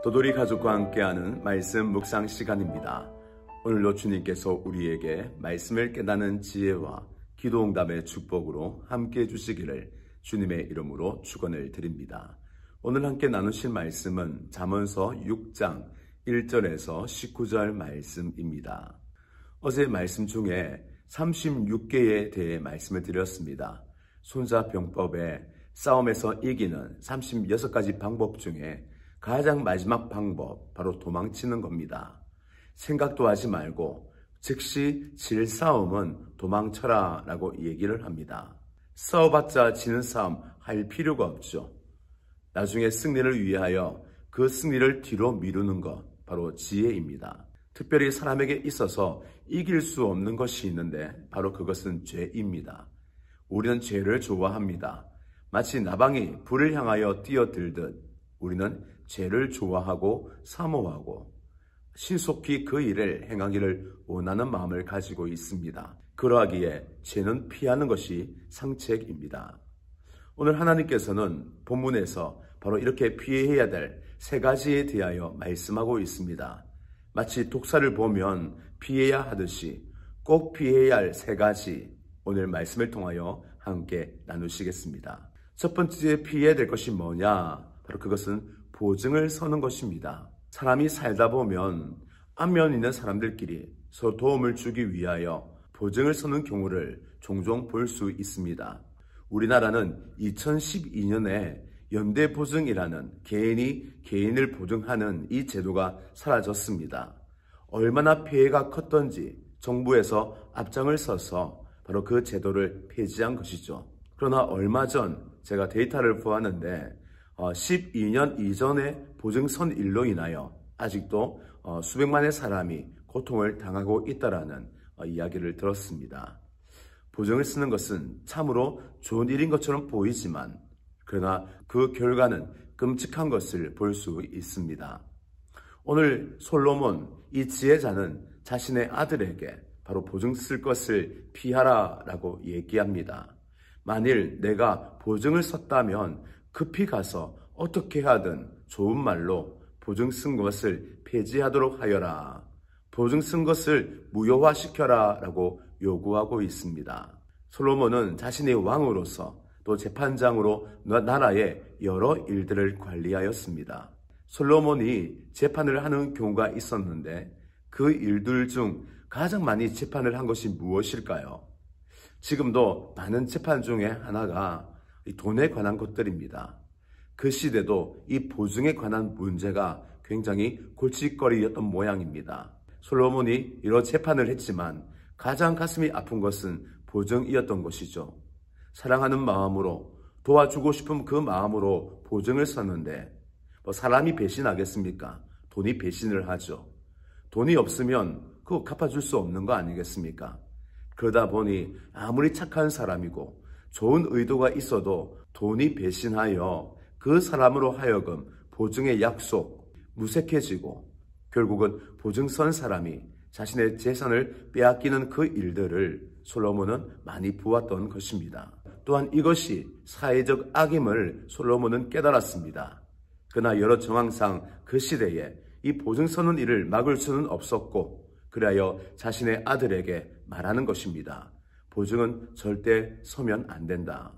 도돌이 가족과 함께하는 말씀 묵상 시간입니다. 오늘도 주님께서 우리에게 말씀을 깨닫는 지혜와 기도응답의 축복으로 함께해 주시기를 주님의 이름으로 축원을 드립니다. 오늘 함께 나누실 말씀은 잠언서 6장 1절에서 19절 말씀입니다. 어제 말씀 중에 36개에 대해 말씀을 드렸습니다. 손자병법에 싸움에서 이기는 36가지 방법 중에 가장 마지막 방법, 바로 도망치는 겁니다. 생각도 하지 말고 즉시 질 싸움은 도망쳐라 라고 얘기를 합니다. 싸워봤자 지는 싸움 할 필요가 없죠. 나중에 승리를 위하여 그 승리를 뒤로 미루는 것, 바로 지혜입니다. 특별히 사람에게 있어서 이길 수 없는 것이 있는데 바로 그것은 죄입니다. 우리는 죄를 좋아합니다. 마치 나방이 불을 향하여 뛰어들듯 우리는 죄를 좋아하고 사모하고 신속히 그 일을 행하기를 원하는 마음을 가지고 있습니다. 그러하기에 죄는 피하는 것이 상책입니다. 오늘 하나님께서는 본문에서 바로 이렇게 피해야 될 3가지에 대하여 말씀하고 있습니다. 마치 독사를 보면 피해야 하듯이 꼭 피해야 할 3가지, 오늘 말씀을 통하여 함께 나누시겠습니다. 첫 번째 피해야 될 것이 뭐냐? 바로 그것은 보증을 서는 것입니다. 사람이 살다 보면 안면 있는 사람들끼리 서로 도움을 주기 위하여 보증을 서는 경우를 종종 볼 수 있습니다. 우리나라는 2012년에 연대보증이라는 개인이 개인을 보증하는 이 제도가 사라졌습니다. 얼마나 피해가 컸던지 정부에서 앞장을 서서 바로 그 제도를 폐지한 것이죠. 그러나 얼마 전 제가 데이터를 보았는데 12년 이전에 보증선 일로 인하여 아직도 수백만의 사람이 고통을 당하고 있다라는 이야기를 들었습니다. 보증을 쓰는 것은 참으로 좋은 일인 것처럼 보이지만 그러나 그 결과는 끔찍한 것을 볼 수 있습니다. 오늘 솔로몬, 이 지혜자는 자신의 아들에게 바로 보증 쓸 것을 피하라라고 얘기합니다. 만일 내가 보증을 썼다면 급히 가서 어떻게 하든 좋은 말로 보증 쓴 것을 폐지하도록 하여라. 보증 쓴 것을 무효화시켜라 라고 요구하고 있습니다. 솔로몬은 자신의 왕으로서 또 재판장으로 나라의 여러 일들을 관리하였습니다. 솔로몬이 재판을 하는 경우가 있었는데 그 일들 중 가장 많이 재판을 한 것이 무엇일까요? 지금도 많은 재판 중에 하나가 돈에 관한 것들입니다. 그 시대도 이 보증에 관한 문제가 굉장히 골칫거리였던 모양입니다. 솔로몬이 여러 재판을 했지만 가장 가슴이 아픈 것은 보증이었던 것이죠. 사랑하는 마음으로 도와주고 싶은 그 마음으로 보증을 썼는데 사람이 배신하겠습니까? 돈이 배신을 하죠. 돈이 없으면 그거 갚아줄 수 없는 거 아니겠습니까? 그러다 보니 아무리 착한 사람이고 좋은 의도가 있어도 돈이 배신하여 그 사람으로 하여금 보증의 약속, 무색해지고 결국은 보증 선 사람이 자신의 재산을 빼앗기는 그 일들을 솔로몬은 많이 보았던 것입니다. 또한 이것이 사회적 악임을 솔로몬은 깨달았습니다. 그러나 여러 정황상 그 시대에 이 보증 서는 일을 막을 수는 없었고 그리하여 자신의 아들에게 말하는 것입니다. 보증은 절대 서면 안 된다.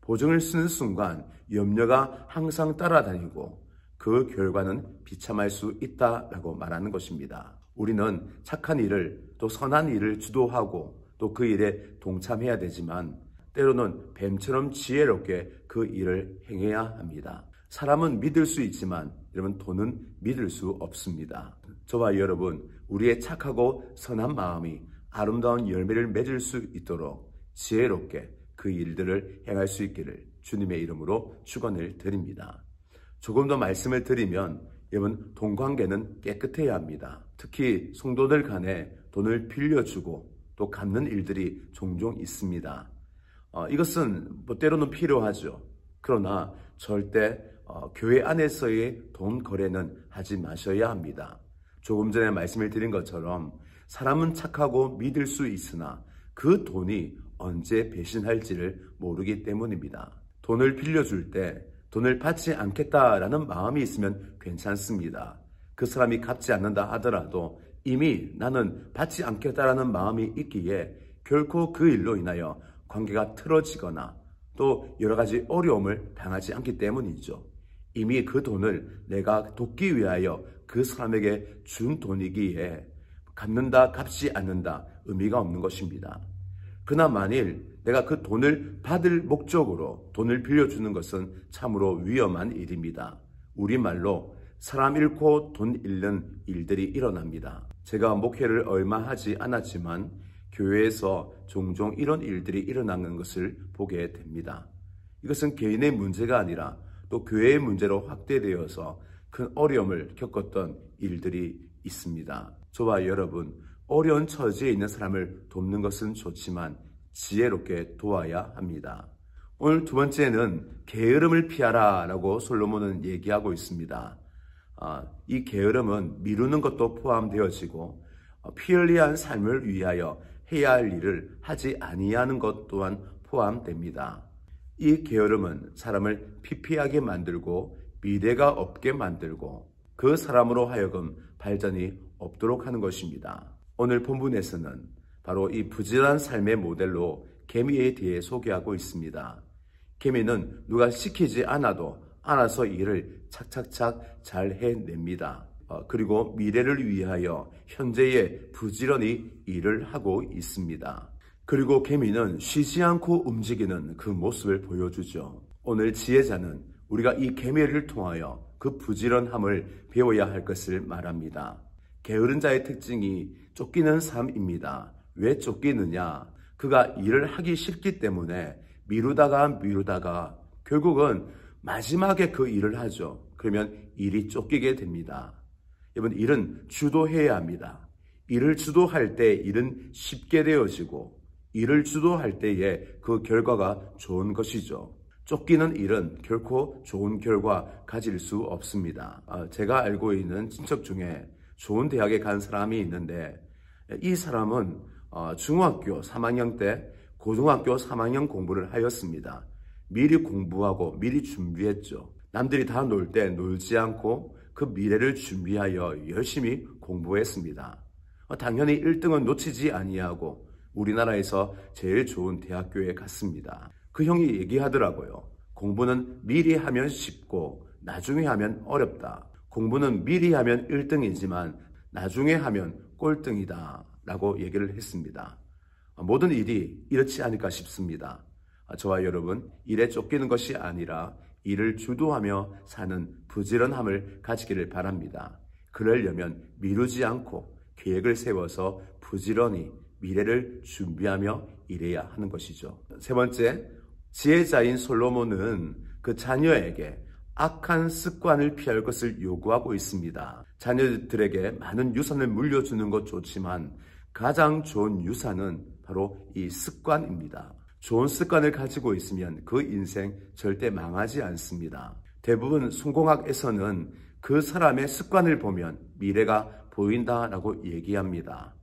보증을 쓰는 순간 염려가 항상 따라다니고 그 결과는 비참할 수 있다라고 말하는 것입니다. 우리는 착한 일을 또 선한 일을 주도하고 또 그 일에 동참해야 되지만 때로는 뱀처럼 지혜롭게 그 일을 행해야 합니다. 사람은 믿을 수 있지만 여러분 돈은 믿을 수 없습니다. 저와 여러분, 우리의 착하고 선한 마음이 아름다운 열매를 맺을 수 있도록 지혜롭게 그 일들을 행할 수 있기를 주님의 이름으로 축원을 드립니다. 조금 더 말씀을 드리면 여러분, 돈 관계는 깨끗해야 합니다. 특히 성도들 간에 돈을 빌려주고 또 갚는 일들이 종종 있습니다. 이것은 때로는 필요하죠. 그러나 절대 교회 안에서의 돈 거래는 하지 마셔야 합니다. 조금 전에 말씀을 드린 것처럼 사람은 착하고 믿을 수 있으나 그 돈이 언제 배신할지를 모르기 때문입니다. 돈을 빌려줄 때 돈을 받지 않겠다라는 마음이 있으면 괜찮습니다. 그 사람이 갚지 않는다 하더라도 이미 나는 받지 않겠다라는 마음이 있기에 결코 그 일로 인하여 관계가 틀어지거나 또 여러 가지 어려움을 당하지 않기 때문이죠. 이미 그 돈을 내가 돕기 위하여 그 사람에게 준 돈이기에 갚는다, 갚지 않는다 의미가 없는 것입니다. 그러나 만일 내가 그 돈을 받을 목적으로 돈을 빌려주는 것은 참으로 위험한 일입니다. 우리말로 사람 잃고 돈 잃는 일들이 일어납니다. 제가 목회를 얼마 하지 않았지만 교회에서 종종 이런 일들이 일어나는 것을 보게 됩니다. 이것은 개인의 문제가 아니라 또 교회의 문제로 확대되어서 큰 어려움을 겪었던 일들이 있습니다. 저와 여러분, 어려운 처지에 있는 사람을 돕는 것은 좋지만 지혜롭게 도와야 합니다. 오늘 두 번째는 게으름을 피하라 라고 솔로몬은 얘기하고 있습니다. 이 게으름은 미루는 것도 포함되어지고 피흘리한 삶을 위하여 해야 할 일을 하지 아니하는 것 또한 포함됩니다. 이 게으름은 사람을 피폐하게 만들고 미래가 없게 만들고 그 사람으로 하여금 발전이 없도록 하는 것입니다. 오늘 본문에서는 바로 이 부지런한 삶의 모델로 개미에 대해 소개하고 있습니다. 개미는 누가 시키지 않아도 알아서 일을 착착착 잘 해냅니다. 그리고 미래를 위하여 현재에 부지런히 일을 하고 있습니다. 그리고 개미는 쉬지 않고 움직이는 그 모습을 보여주죠. 오늘 지혜자는 우리가 이 개미를 통하여 그 부지런함을 배워야 할 것을 말합니다. 게으른 자의 특징이 쫓기는 삶입니다. 왜 쫓기느냐? 그가 일을 하기 싫기 때문에 미루다가 결국은 마지막에 그 일을 하죠. 그러면 일이 쫓기게 됩니다. 여러분, 일은 주도해야 합니다. 일을 주도할 때 일은 쉽게 되어지고 일을 주도할 때에 그 결과가 좋은 것이죠. 쫓기는 일은 결코 좋은 결과 가질 수 없습니다. 제가 알고 있는 친척 중에 좋은 대학에 간 사람이 있는데 이 사람은 중학교 3학년 때 고등학교 3학년 공부를 하였습니다. 미리 공부하고 미리 준비했죠. 남들이 다 놀 때 놀지 않고 그 미래를 준비하여 열심히 공부했습니다. 당연히 1등은 놓치지 아니하고 우리나라에서 제일 좋은 대학교에 갔습니다. 그 형이 얘기하더라고요. 공부는 미리 하면 쉽고 나중에 하면 어렵다. 공부는 미리 하면 1등이지만 나중에 하면 꼴등이다 라고 얘기를 했습니다. 모든 일이 이렇지 않을까 싶습니다. 저와 여러분, 일에 쫓기는 것이 아니라 일을 주도하며 사는 부지런함을 가지기를 바랍니다. 그러려면 미루지 않고 계획을 세워서 부지런히 미래를 준비하며 일해야 하는 것이죠. 세 번째, 지혜자인 솔로몬은 그 자녀에게 악한 습관을 피할 것을 요구하고 있습니다. 자녀들에게 많은 유산을 물려주는 것 좋지만 가장 좋은 유산은 바로 이 습관입니다. 좋은 습관을 가지고 있으면 그 인생 절대 망하지 않습니다. 대부분 성공학에서는 그 사람의 습관을 보면 미래가 보인다라고 얘기합니다.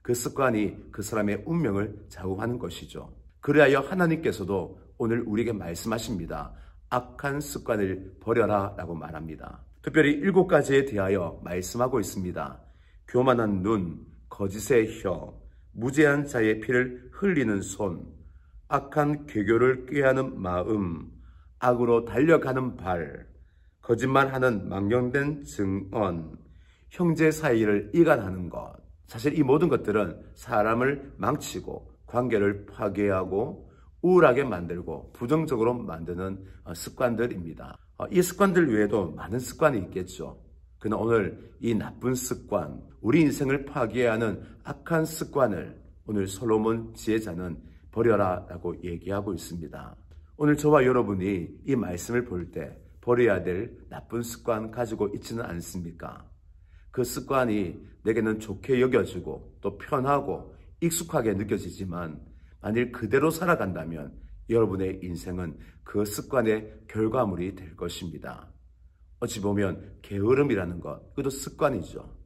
그 습관이 그 사람의 운명을 좌우하는 것이죠. 그리하여 하나님께서도 오늘 우리에게 말씀하십니다. 악한 습관을 버려라 라고 말합니다. 특별히 7가지에 대하여 말씀하고 있습니다. 교만한 눈, 거짓의 혀, 무죄한 자의 피를 흘리는 손, 악한 괴교를 꾀하는 마음, 악으로 달려가는 발, 거짓말하는 망령된 증언, 형제 사이를 이간하는 것. 사실 이 모든 것들은 사람을 망치고 관계를 파괴하고 우울하게 만들고 부정적으로 만드는 습관들입니다. 이 습관들 외에도 많은 습관이 있겠죠. 그러나 오늘 이 나쁜 습관, 우리 인생을 파괴하는 악한 습관을 오늘 솔로몬 지혜자는 버려라 라고 얘기하고 있습니다. 오늘 저와 여러분이 이 말씀을 볼 때 버려야 될 나쁜 습관 가지고 있지는 않습니까? 그 습관이 내게는 좋게 여겨지고 또 편하고 익숙하게 느껴지지만 만일 그대로 살아간다면 여러분의 인생은 그 습관의 결과물이 될 것입니다. 어찌 보면 게으름이라는 것, 그것도 습관이죠.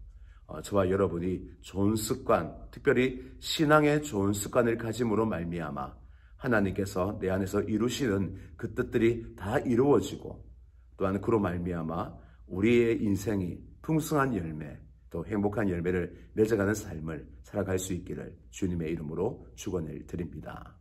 저와 여러분이 좋은 습관, 특별히 신앙의 좋은 습관을 가짐으로 말미암아 하나님께서 내 안에서 이루시는 그 뜻들이 다 이루어지고 또한 그로 말미암아 우리의 인생이 풍성한 열매, 또 행복한 열매를 맺어가는 삶을 살아갈 수 있기를 주님의 이름으로 축원을 드립니다.